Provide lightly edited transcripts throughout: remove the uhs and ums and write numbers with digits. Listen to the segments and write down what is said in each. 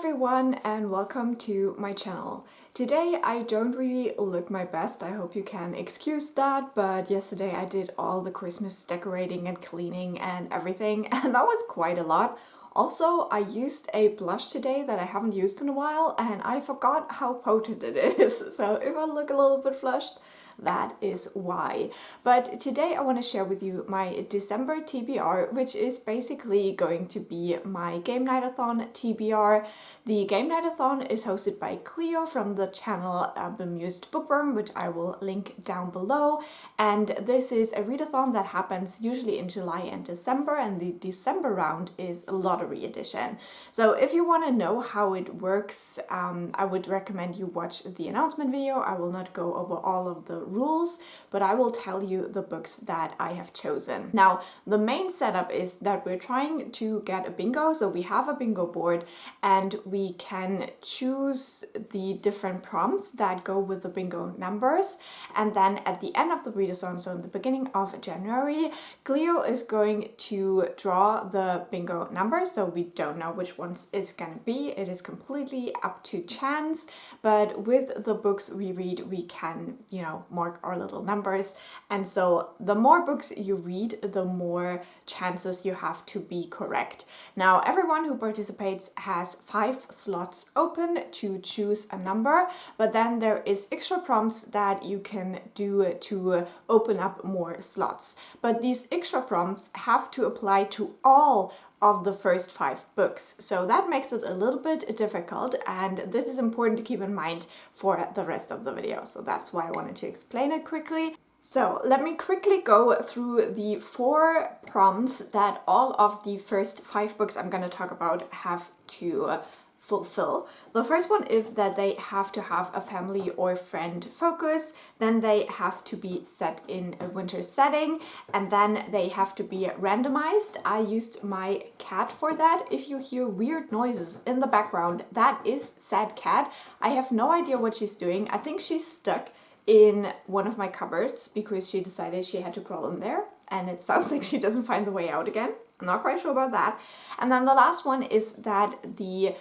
everyone and welcome to my channel. Today I don't really look my best, I hope you can excuse that, but yesterday I did all the Christmas decorating and cleaning and everything and that was quite a lot. Also, I used a blush today that I haven't used in a while and I forgot how potent it is, so if I look a little bit flushed, that is why. But today I want to share with you my December TBR, which is basically going to be my Gamenightathon TBR. The Gamenightathon is hosted by Clio from the channel Bemused Bookworm, which I will link down below. And this is a readathon that happens usually in July and December, and the December round is a lottery edition. So if you want to know how it works, I would recommend you watch the announcement video. I will not go over all of the rules, but I will tell you the books that I have chosen. Now, the main setup is that we're trying to get a bingo, so we have a bingo board and we can choose the different prompts that go with the bingo numbers, and then at the end of the readathon, so in the beginning of January, Clio is going to draw the bingo numbers, so we don't know which ones it's gonna be. It is completely up to chance, but with the books we read, we can, you know, mark our little numbers, and so the more books you read, the more chances you have to be correct. Now, everyone who participates has 5 slots open to choose a number, but then there is extra prompts that you can do to open up more slots. But these extra prompts have to apply to all of the first 5 books. So that makes it a little bit difficult, and this is important to keep in mind for the rest of the video. So that's why I wanted to explain it quickly. So let me quickly go through the 4 prompts that all of the first 5 books I'm going to talk about have to fulfill. The first one is that they have to have a family or friend focus, then they have to be set in a winter setting, and then they have to be randomized. I used my cat for that. If you hear weird noises in the background, that is Sad Cat. I have no idea what she's doing. I think she's stuck in one of my cupboards because she decided she had to crawl in there, and it sounds like she doesn't find the way out again. I'm not quite sure about that. And then the last one is that the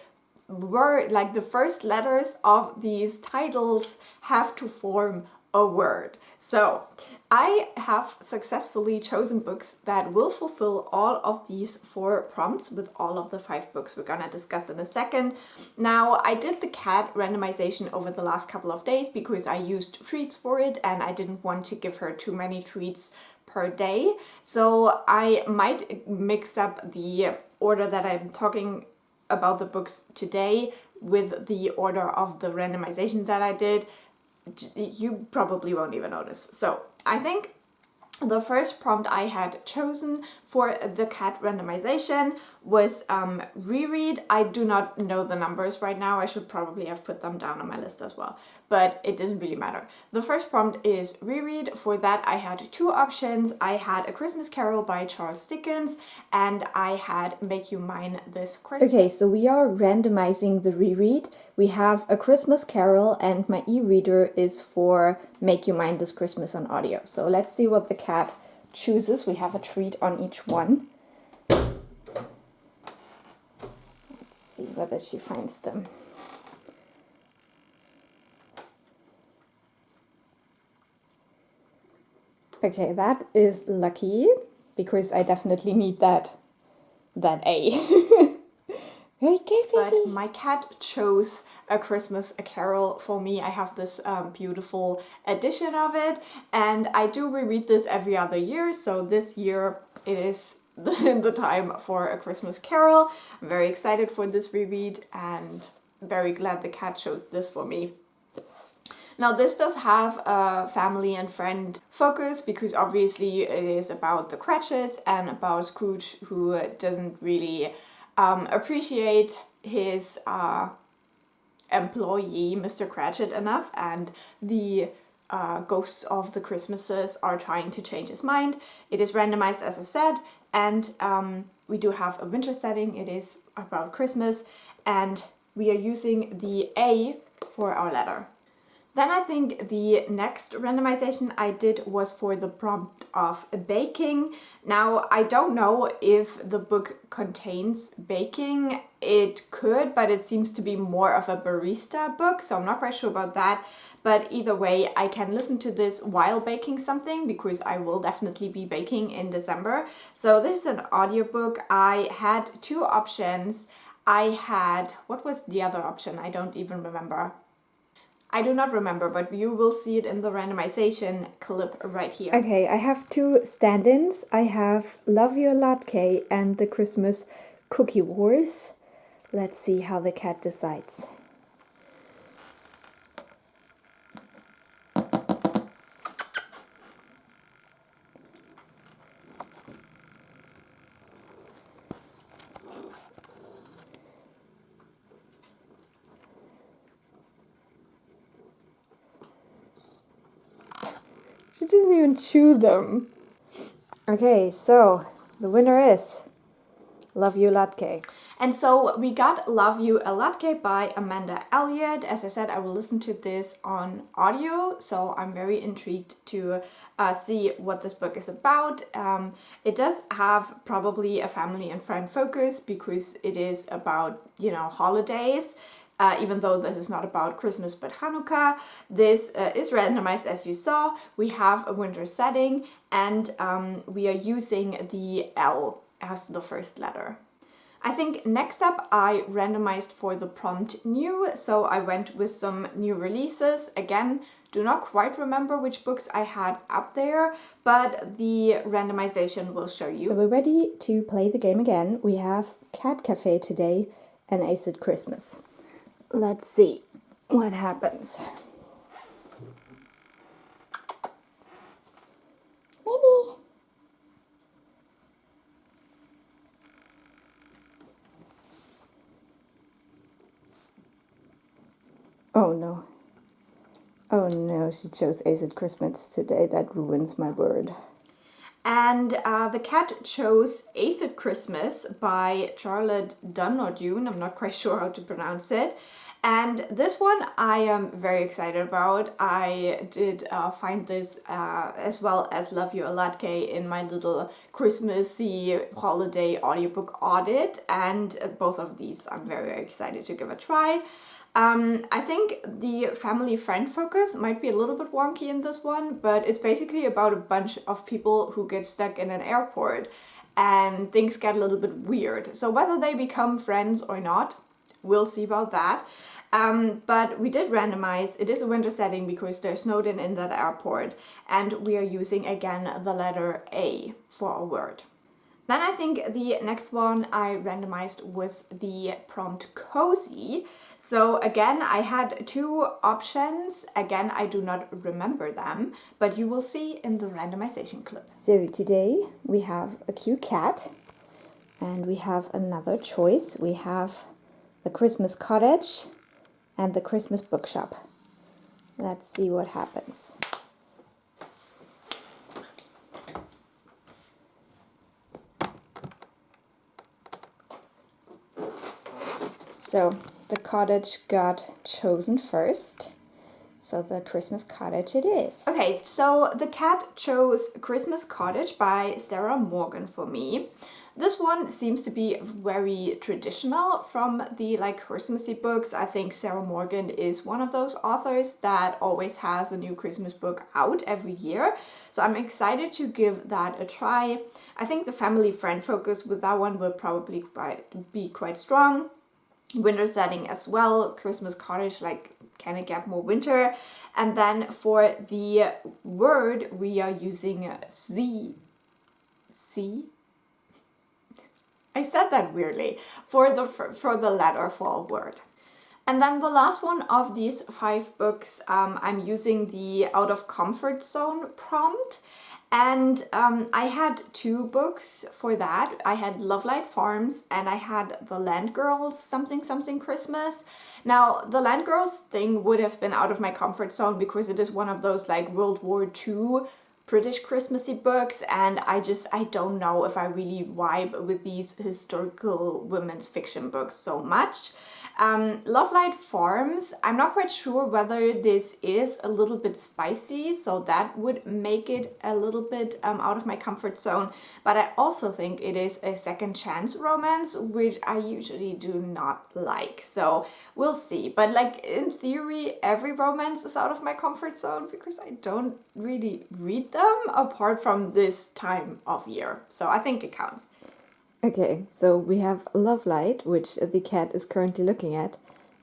word, like the first letters of these titles, have to form a word. So I have successfully chosen books that will fulfill all of these 4 prompts with all of the 5 books we're gonna discuss in a second. Now, I did the cat randomization over the last couple of days because I used treats for it and I didn't want to give her too many treats per day. So I might mix up the order that I'm talking about the books today with the order of the randomization that I did. You probably won't even notice. So I think the first prompt I had chosen for the cat randomization was reread. I do not know the numbers right now. I should probably have put them down on my list as well, but it doesn't really matter. The first prompt is reread. For that I had 2 options. I had A Christmas Carol by Charles Dickens and I had Make You Mine This Christmas. Okay, so we are randomizing the reread. We have A Christmas Carol and my e-reader is for Make You Mine This Christmas on audio. So let's see what the cat chooses. We have a treat on each one. Let's see whether she finds them. Okay, that is lucky because I definitely need that A. Very good, baby. But my cat chose A Christmas Carol for me. I have this beautiful edition of it, and I do reread this every other year, so this year it is the time for A Christmas Carol. I'm very excited for this reread and very glad the cat chose this for me. Now, this does have a family and friend focus because obviously it is about the Cratchits and about Scrooge, who doesn't really appreciate his employee, Mr. Cratchit, enough, and the ghosts of the Christmases are trying to change his mind. It is randomized, as I said, and we do have a winter setting. It is about Christmas, and we are using the A for our letter. Then I think the next randomization I did was for the prompt of baking. Now, I don't know if the book contains baking. It could, but it seems to be more of a barista book, so I'm not quite sure about that. But either way, I can listen to this while baking something because I will definitely be baking in December. So this is an audiobook. I had two options. I had, what was the other option? I don't even remember. I do not remember, but you will see it in the randomization clip right here. Okay, I have two stand-ins. I have Love Your Latke and the Christmas Cookie Wars. Let's see how the cat decides. She doesn't even chew them. Okay, so the winner is Love You Latke. And so we got Love You a Latke by Amanda Elliot. As I said, I will listen to this on audio, so I'm very intrigued to see what this book is about. It does have probably a family and friend focus because it is about, you know, holidays. Even though this is not about Christmas but Hanukkah. This is randomized as you saw. We have a winter setting and we are using the L as the first letter. I think next up I randomized for the prompt new, so I went with some new releases. Again, do not quite remember which books I had up there, but the randomization will show you. So we're ready to play the game again. We have Cat Cafe today and Acid Christmas. Let's see what happens. Maybe. Oh no. Oh no, she chose Acid Christmas today. That ruins my word. And the cat chose Acid Christmas by Charlotte Dunn or Dune. I'm not quite sure how to pronounce it. And this one I am very excited about. I did find this as well as Love You a Latke in my little Christmassy holiday audiobook audit. And both of these I'm very, very excited to give a try. I think the family friend focus might be a little bit wonky in this one, but it's basically about a bunch of people who get stuck in an airport and things get a little bit weird. So whether they become friends or not, we'll see about that. But we did randomize. It is a winter setting because there's snowed in that airport, and we are using again the letter A for a word. Then I think the next one I randomized was the prompt cozy. So again, I had two options. Again, I do not remember them, but you will see in the randomization clip. So today we have a cute cat and we have another choice. We have the Christmas Cottage and the Christmas Bookshop. Let's see what happens. So the cottage got chosen first. So the Christmas Cottage it is. Okay, so the cat chose Christmas Cottage by Sarah Morgan for me. This one seems to be very traditional from the Christmassy books. I think Sarah Morgan is one of those authors that always has a new Christmas book out every year. So I'm excited to give that a try. I think the family friend focus with that one will probably be quite strong. Winter setting as well. Christmas Cottage kind of get more winter. And then for the word we are using Z. I said that weirdly for the letter for a word. And then the last one of these 5 books, I'm using the out of comfort zone prompt. And I had 2 books for that. I had Lovelight Farms and I had The Land Girls something something Christmas. Now the Land Girls thing would have been out of my comfort zone because it is one of those World War II British Christmassy books, and I don't know if I really vibe with these historical women's fiction books so much. Lovelight Farms, I'm not quite sure whether this is a little bit spicy, so that would make it a little bit out of my comfort zone, but I also think it is a second chance romance, which I usually do not like, so we'll see. But like in theory, every romance is out of my comfort zone because I don't really read them apart from this time of year, so I think it counts. Okay, so we have Lovelight, which the cat is currently looking at,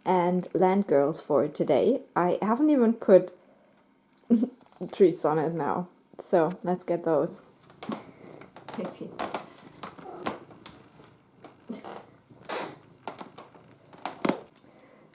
and Land Girls for today. I haven't even put treats on it now, so let's get those.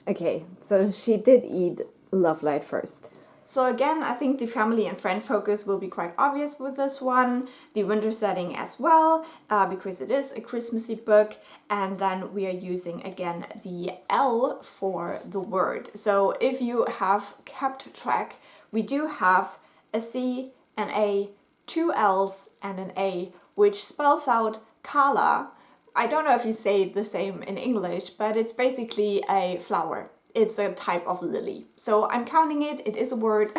Okay, so she did eat Lovelight first. So again, I think the family and friend focus will be quite obvious with this one. The winter setting as well, because it is a Christmassy book. And then we are using again the L for the word. So if you have kept track, we do have a C, an A, two L's and an A, which spells out Kala. I don't know if you say the same in English, but it's basically a flower. It's a type of lily. So I'm counting it, it is a word,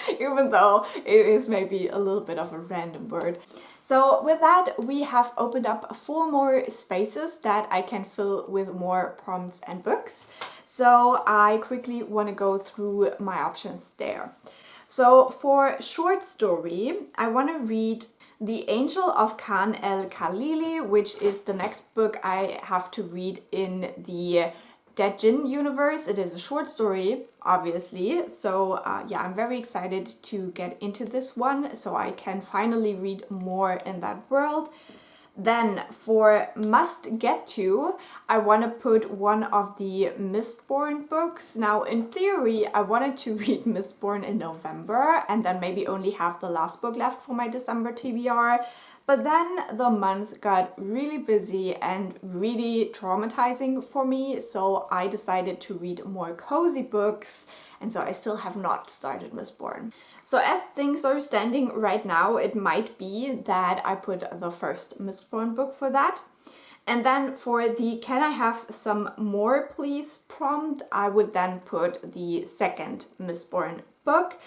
even though it is maybe a little bit of a random word. So with that, we have opened up 4 more spaces that I can fill with more prompts and books. So I quickly want to go through my options there. So for short story, I want to read The Angel of Khan el-Khalili, which is the next book I have to read in the Dead Djinn universe. It is a short story, obviously, so yeah, I'm very excited to get into this one so I can finally read more in that world. Then for must get to, I want to put one of the Mistborn books. Now in theory I wanted to read Mistborn in November and then maybe only have the last book left for my December TBR. But then the month got really busy and really traumatizing for me, so I decided to read more cozy books, and so I still have not started Mistborn. So as things are standing right now, it might be that I put the first Mistborn book for that. And then for the can I have some more please prompt, I would then put the second Mistborn book.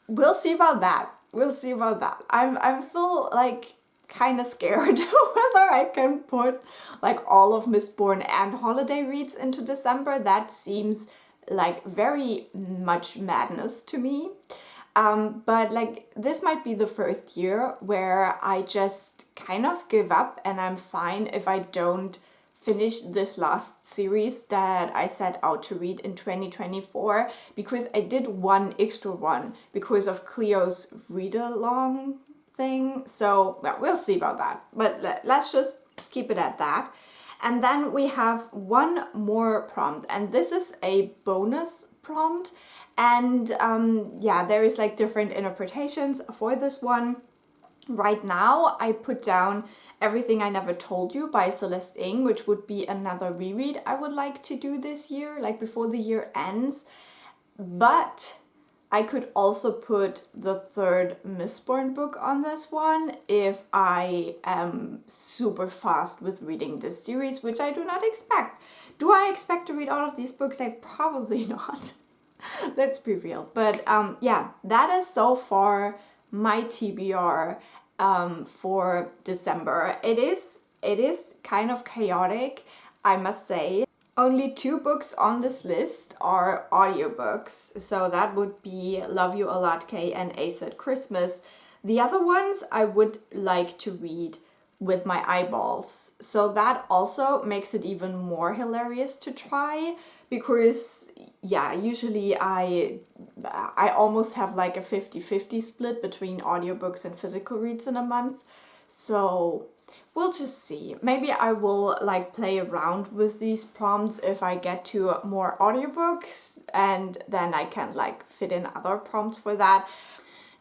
We'll see about that. We'll see about that. I'm still like kind of scared whether I can put like all of Mistborn and holiday reads into December. That seems like very much madness to me. But like this might be the first year where I just kind of give up and I'm fine if I don't finish this last series that I set out to read in 2024, because I did one extra one because of Clio's read-along thing. So well, we'll see about that, but let's just keep it at that. And then we have one more prompt, and this is a bonus prompt, and yeah, there is like different interpretations for this one. Right now I put down Everything I Never Told You by Celeste, which would be another reread I would like to do this year, like before the year ends. But I could also put the third Mistborn book on this one if I am super fast with reading this series, which I do not expect. Do I expect to read all of these books? I probably not. Let's be real. But yeah, that is so far my TBR for December. It is kind of chaotic, I must say. Only 2 books on this list are audiobooks, so that would be Love You, Latke and Ace at Christmas. The other ones I would like to read with my eyeballs, so that also makes it even more hilarious to try, because yeah, usually I almost have like a 50-50 split between audiobooks and physical reads in a month. So we'll just see. Maybe I will like play around with these prompts if I get to more audiobooks, and then I can like fit in other prompts for that.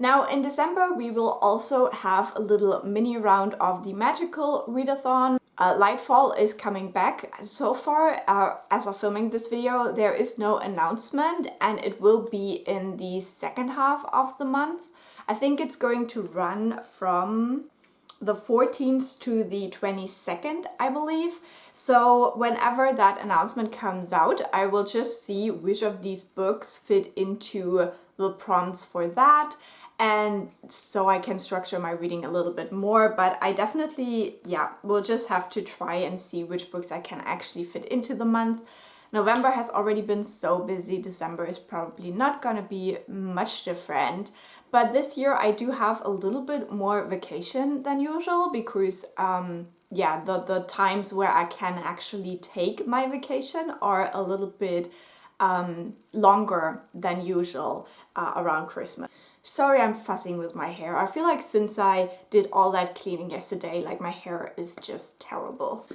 Now in December we will also have a little mini round of the magical readathon. Lightfall is coming back. So far, as of filming this video, there is no announcement, and it will be in the second half of the month. I think it's going to run from the 14th to the 22nd, I believe. So whenever that announcement comes out, I will just see which of these books fit into the prompts for that, and so I can structure my reading a little bit more. But I definitely, yeah, will just have to try and see which books I can actually fit into the month. November has already been so busy. December is probably not gonna be much different. But this year I do have a little bit more vacation than usual because yeah, the times where I can actually take my vacation are a little bit longer than usual around Christmas. Sorry, I'm fussing with my hair. I feel like since I did all that cleaning yesterday, like my hair is just terrible.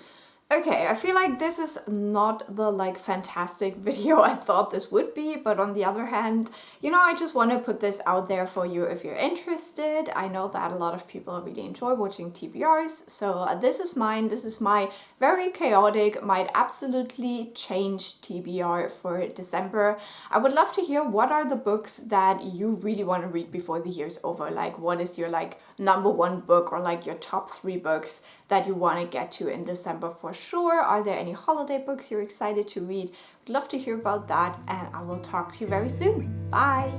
Okay, I feel like this is not the like fantastic video I thought this would be, but on the other hand, you know, I just want to put this out there for you if you're interested. I know that a lot of people really enjoy watching TBRs, so this is mine. This is my very chaotic, might absolutely change TBR for December. I would love to hear what are the books that you really want to read before the year's over. Like, what is your like #1 book or like your top 3 books that you want to get to in December for sure? Are there any holiday books you're excited to read? I'd love to hear about that, and I will talk to you very soon. Bye!